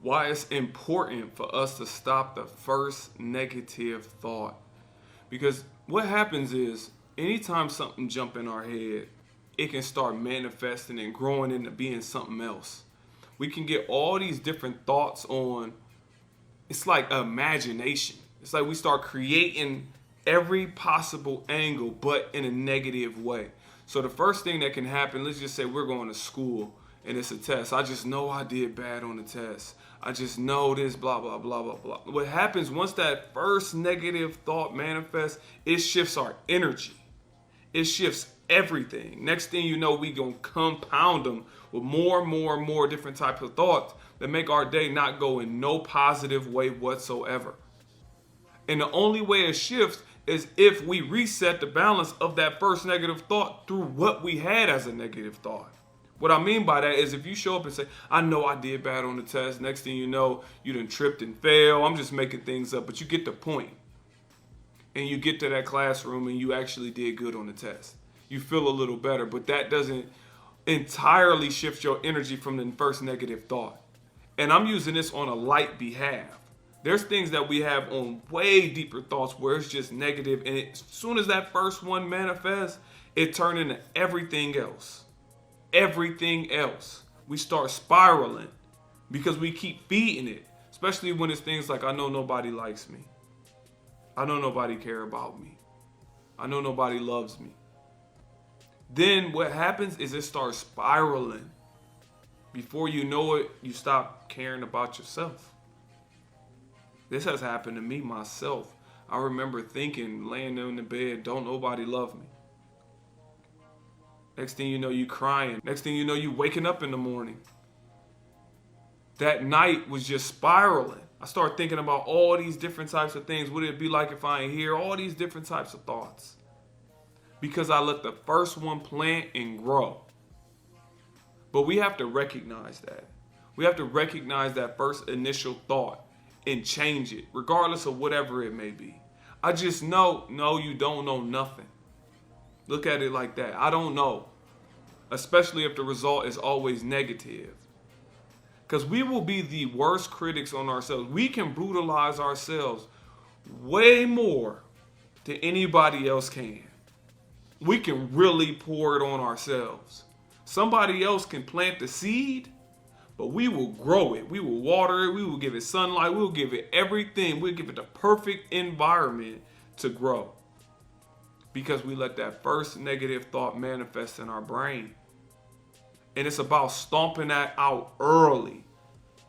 why it's important for us to stop the first negative thought. Because what happens is anytime something jump in our head, it can start manifesting and growing into being something else. We can get all these different thoughts on, it's like imagination. It's like we start creating every possible angle, but in a negative way. So the first thing that can happen, let's just say we're going to school and it's a test. I just know I did bad on the test. I just know this, blah, blah, blah, blah, blah. What happens once that first negative thought manifests, it shifts our energy. It shifts everything. Next thing you know, we gonna compound them with more and more and more different types of thoughts that make our day not go in no positive way whatsoever. And the only way it shifts is if we reset the balance of that first negative thought through what we had as a negative thought. What I mean by that is if you show up and say, I know I did bad on the test, next thing you know, you done tripped and failed. I'm just making things up, but you get the point. And you get to that classroom and you actually did good on the test. You feel a little better, but that doesn't entirely shift your energy from the first negative thought. And I'm using this on a light behalf. There's things that we have on way deeper thoughts where it's just negative, and as soon as that first one manifests, it turns into everything else. Everything else. We start spiraling because we keep feeding it, especially when it's things like, I know nobody likes me. I know nobody cares about me. I know nobody loves me. Then what happens is it starts spiraling. Before you know it, you stop caring about yourself. This has happened to me myself. I remember thinking, laying in the bed, don't nobody love me. Next thing you know, you crying. Next thing you know, you waking up in the morning. That night was just spiraling. I started thinking about all these different types of things. What would it be like if I ain't here? All these different types of thoughts. Because I let the first one plant and grow. But we have to recognize that. We have to recognize that first initial thought and change it, regardless of whatever it may be. I just know, no, you don't know nothing. Look at it like that. I don't know. Especially if the result is always negative. Because we will be the worst critics on ourselves. We can brutalize ourselves way more than anybody else can. We can really pour it on ourselves. Somebody else can plant the seed, but we will grow it. We will water it. We will give it sunlight. We will give it everything. We'll give it the perfect environment to grow. Because we let that first negative thought manifest in our brain. And it's about stomping that out early.